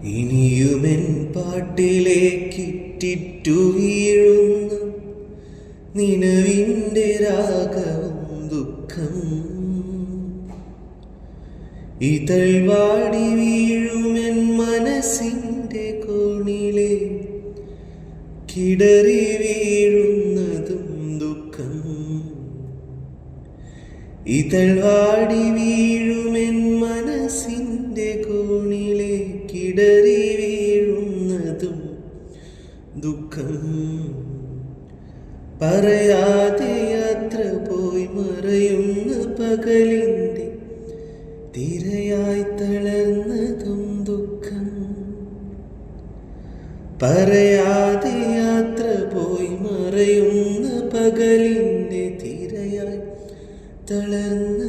ഇനിയുമെൻ പാട്ടിലേക്കിറ്റിറ്റു വീഴുന്ന നിലവിൻ്റെ രാഗവും ദുഃഖം ഇതൾ വാടി വീഴുമെൻ മനസ്സിൻ്റെ കോണിലെ കിടറി വീഴുന്നതും ദുഃഖം ഇതൾ വാടി വീഴുമെൻ മനസ്സിൻ്റെ കോണിലെ കിടറി വീഴുന്നതും ദുഃഖം പറയാതെ യാത്ര പോയി മറയുന്ന പകലിൻ്റെ തിരയായി തളർന്നതും ദുഃഖം പറയാതെ യാത്ര പോയി മറയുന്ന പകലിൻ്റെ തിരയായി തളർന്ന